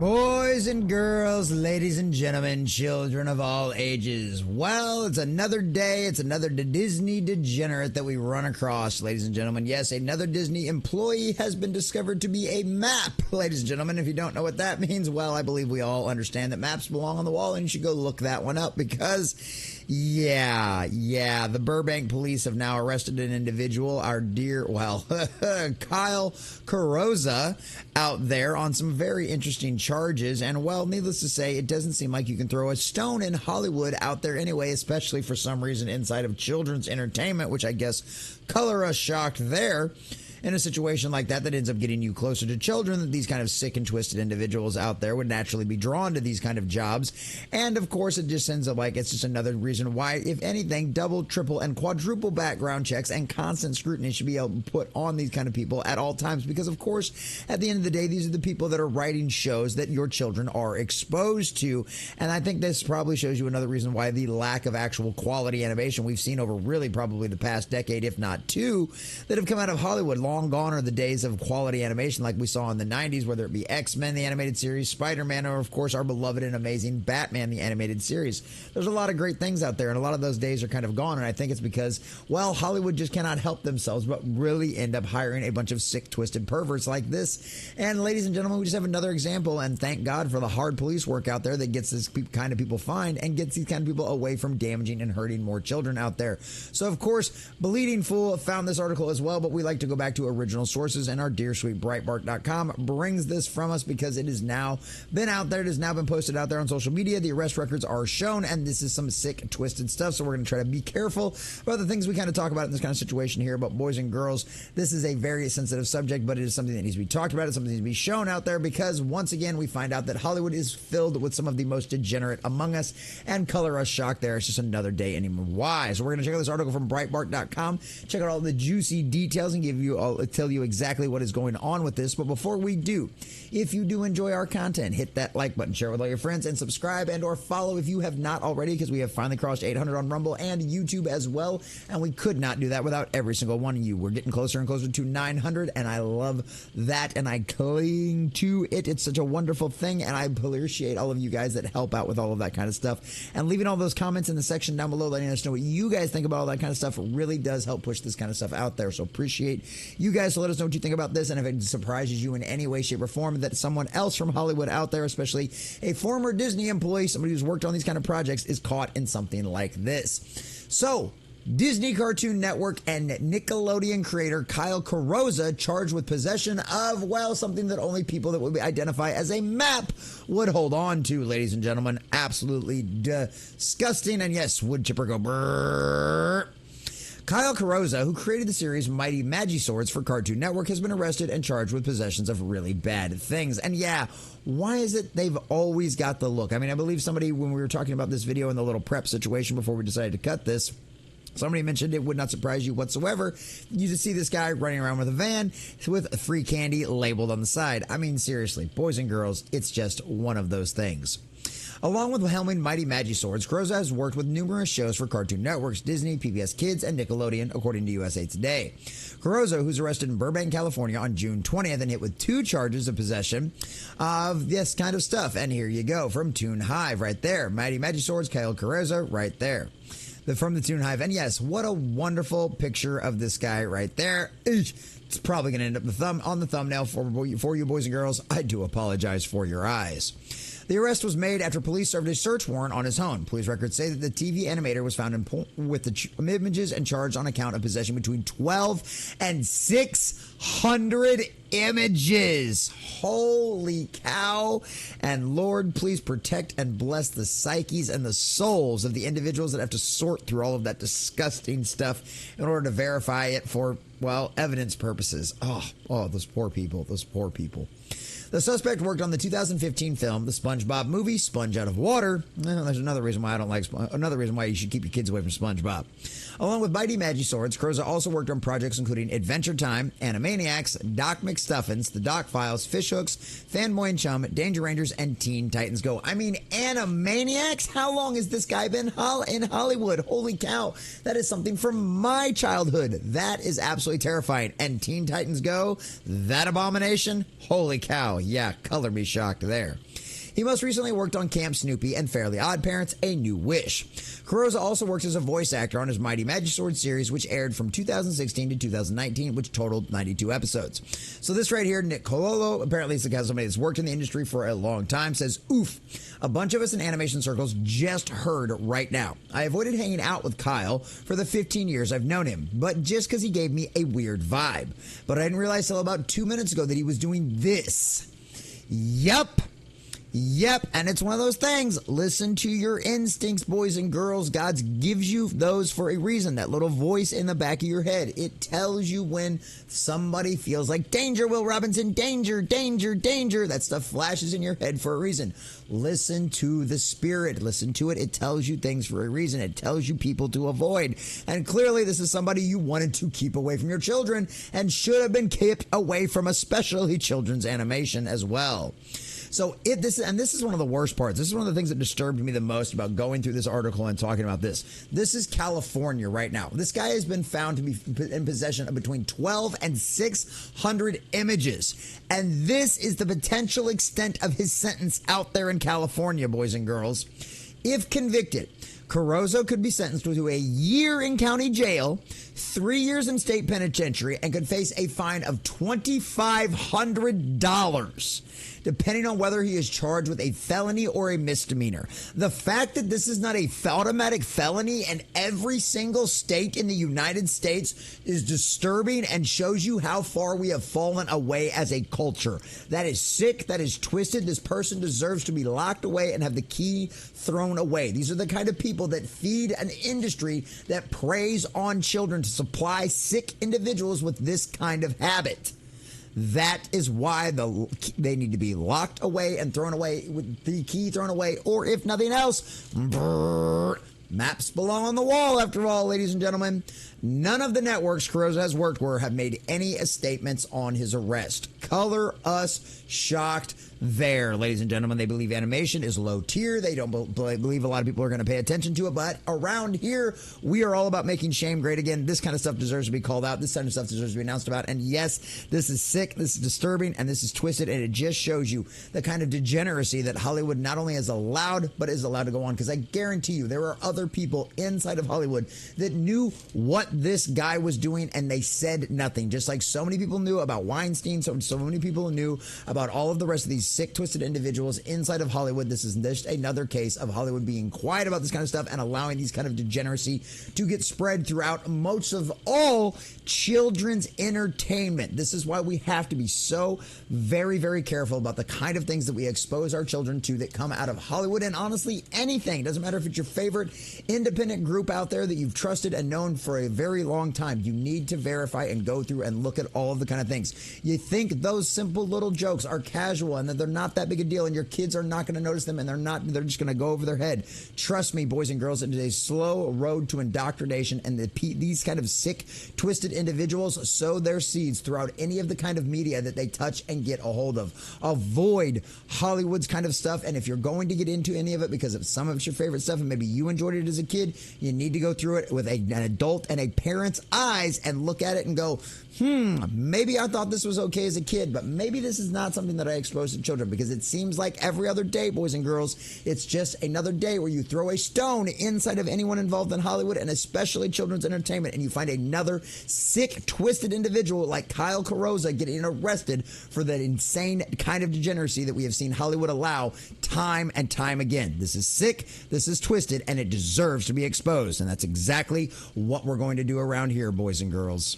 Boys and girls, ladies and gentlemen, children of all ages. Well, it's another day. It's another Disney degenerate that we run across, ladies and gentlemen. Yes, another Disney employee has been discovered to be a map, ladies and gentlemen. If you don't know what that means, well, I believe we all understand that maps belong on the wall, and you should go look that one up because, yeah, the Burbank police have now arrested an individual, our dear, well, Kyle Carrozza, out there on some very interesting charges. And, well, needless to say, it doesn't seem like you can throw a stone in Hollywood out there anyway, especially for some reason inside of children's entertainment, which I guess color us shocked there. In a situation like that ends up getting you closer to children, that these kind of sick and twisted individuals out there would naturally be drawn to these kind of jobs. And of course, it just ends up like it's just another reason why, if anything, double, triple, and quadruple background checks and constant scrutiny should be able to put on these kind of people at all times. Because of course, at the end of the day, these are the people that are writing shows that your children are exposed to. And I think this probably shows you another reason why the lack of actual quality animation we've seen over really probably the past decade, if not two, that have come out of Hollywood. Long gone are the days of quality animation like we saw in the 90s, whether it be X-Men, the animated series, Spider-Man, or of course our beloved and amazing Batman, the animated series. There's a lot of great things out there, and a lot of those days are kind of gone, and I think it's because, well, Hollywood just cannot help themselves but really end up hiring a bunch of sick, twisted perverts like this. And ladies and gentlemen, we just have another example, and thank God for the hard police work out there that gets this kind of people fined and gets these kind of people away from damaging and hurting more children out there. So of course, Bleeding Fool found this article as well, but we like to go back to original sources, and our dear sweet Breitbart.com brings this from us because it has now been out there. It has now been posted out there on social media. The arrest records are shown, and this is some sick, twisted stuff. So we're going to try to be careful about the things we kind of talk about in this kind of situation here. But boys and girls, this is a very sensitive subject, but it is something that needs to be talked about. It's something that needs to be shown out there because once again, we find out that Hollywood is filled with some of the most degenerate among us, and color us shocked there. It's just another day anymore. Why? So we're going to check out this article from Breitbart.com, check out all the juicy details, and tell you exactly what is going on with this. But before we do, if you do enjoy our content, hit that like button, share with all your friends, and subscribe and or follow if you have not already, because we have finally crossed 800 on Rumble and YouTube as well, and we could not do that without every single one of you. We're getting closer and closer to 900, and I love that, and I cling to it. It's such a wonderful thing, and I appreciate all of you guys that help out with all of that kind of stuff, and leaving all those comments in the section down below letting us know what you guys think about all that kind of stuff really does help push this kind of stuff out there. So appreciate you guys. So let us know what you think about this, and if it surprises you in any way, shape, or form that someone else from Hollywood out there, especially a former Disney employee, somebody who's worked on these kind of projects, is caught in something like this. So Disney Cartoon Network and Nickelodeon creator Kyle Carrozza charged with possession of, well, something that only people that would identify as a map would hold on to, ladies and gentlemen. Absolutely disgusting. And yes, wood chipper go brrrr. Kyle Carrozza, who created the series Mighty Magiswords for Cartoon Network, has been arrested and charged with possessions of really bad things. And yeah, why is it they've always got the look? I mean, I believe somebody, when we were talking about this video in the little prep situation before we decided to cut this, somebody mentioned it would not surprise you whatsoever. You just see this guy running around with a van with free candy labeled on the side. I mean, seriously, boys and girls, it's just one of those things. Along with helming Mighty Magiswords, Carrozza has worked with numerous shows for Cartoon Networks, Disney, PBS Kids, and Nickelodeon, according to USA Today. Carrozza, who's arrested in Burbank, California on June 20th and hit with 2 charges of possession of this kind of stuff. And here you go, from Toon Hive right there. Mighty Magiswords, Kyle Carrozza right there. From the Toon Hive. And yes, what a wonderful picture of this guy right there. It's probably going to end up on the thumbnail for you boys and girls. I do apologize for your eyes. The arrest was made after police served a search warrant on his home. Police records say that the TV animator was found with the images and charged on account of possession between 12 and 600 images. Holy cow. And Lord, please protect and bless the psyches and the souls of the individuals that have to sort through all of that disgusting stuff in order to verify it for, well, evidence purposes. Oh, those poor people, those poor people. The suspect worked on the 2015 film, The SpongeBob Movie, Sponge Out of Water. Well, there's another reason why I don't like another reason why you should keep your kids away from SpongeBob. Along with Mighty Magiswords, Carrozza also worked on projects including Adventure Time, Animaniacs, Doc McStuffins, The Doc Files, Fishhooks, Fanboy and Chum, Danger Rangers, and Teen Titans Go. I mean, Animaniacs? How long has this guy been in Hollywood? Holy cow. That is something from my childhood. That is absolutely terrifying. And Teen Titans Go? That abomination? Holy cow. yeah, color me shocked there. He most recently worked on Camp Snoopy and Fairly Odd Parents, A New Wish. Carrozza also worked as a voice actor on his Mighty Magic Sword series, which aired from 2016 to 2019, which totaled 92 episodes. So this right here, Nick Cololo, apparently it's somebody that's worked in the industry for a long time, says, oof, a bunch of us in animation circles just heard right now. I avoided hanging out with Kyle for the 15 years I've known him, but just because he gave me a weird vibe. But I didn't realize till about 2 minutes ago that he was doing this. Yep, and it's one of those things. Listen to your instincts, boys and girls. God gives you those for a reason. That little voice in the back of your head. It tells you when somebody feels like danger, Will Robinson, danger, danger, danger. That stuff flashes in your head for a reason. Listen to the spirit. Listen to it. It tells you things for a reason. It tells you people to avoid. And clearly this is somebody you wanted to keep away from your children and should have been kept away from especially children's animation as well. So this is one of the worst parts. This is one of the things that disturbed me the most about going through this article and talking about this. This is California right now. This guy has been found to be in possession of between 12 and 600 images. And this is the potential extent of his sentence out there in California, boys and girls. If convicted, Carrozza could be sentenced to a year in county jail, 3 years in state penitentiary, and could face a fine of $2,500, depending on whether he is charged with a felony or a misdemeanor. The fact that this is not a automatic felony in every single state in the United States is disturbing and shows you how far we have fallen away as a culture. That is sick. That is twisted. This person deserves to be locked away and have the key thrown away. These are the kind of people that feed an industry that preys on children to supply sick individuals with this kind of habit. That is why they need to be locked away and thrown away with the key thrown away, or if nothing else, maps belong on the wall after all, ladies and gentlemen. None of the networks Carrozza has worked for have made any statements on his arrest. Color us shocked there, ladies and gentlemen. They believe animation is low tier. They don't believe a lot of people are going to pay attention to it. But around here, we are all about making shame great again. This kind of stuff deserves to be called out. This kind of stuff deserves to be announced about. And yes, this is sick. This is disturbing. And this is twisted. And it just shows you the kind of degeneracy that Hollywood not only is allowed, but is allowed to go on. Because I guarantee you, there are other people inside of Hollywood that knew what this guy was doing, and they said nothing. Just like so many people knew about Weinstein, so many people knew about all of the rest of these sick, twisted individuals inside of Hollywood. This is just another case of Hollywood being quiet about this kind of stuff and allowing these kind of degeneracy to get spread throughout most of all children's entertainment. This is why we have to be so very, very careful about the kind of things that we expose our children to that come out of Hollywood, and honestly, anything. Doesn't matter if it's your favorite independent group out there that you've trusted and known for a very long time. You need to verify and go through and look at all of the kind of things. You think those simple little jokes are casual and that they're not that big a deal and your kids are not going to notice them and they're just going to go over their head. Trust me, boys and girls, it is a slow road to indoctrination, and these kind of sick, twisted individuals sow their seeds throughout any of the kind of media that they touch and get a hold of. Avoid Hollywood's kind of stuff, and if you're going to get into any of it because of some of it's your favorite stuff and maybe you enjoyed it as a kid, you need to go through it with an adult and a parent's eyes and look at it and go, maybe I thought this was okay as a kid, but maybe this is not something that I expose to children, because it seems like every other day, boys and girls, it's just another day where you throw a stone inside of anyone involved in Hollywood and especially children's entertainment, and you find another sick, twisted individual like Kyle Carrozza getting arrested for that insane kind of degeneracy that we have seen Hollywood allow time and time again. This is sick, this is twisted, and it deserves to be exposed, and that's exactly what we're going to do around here, boys and girls.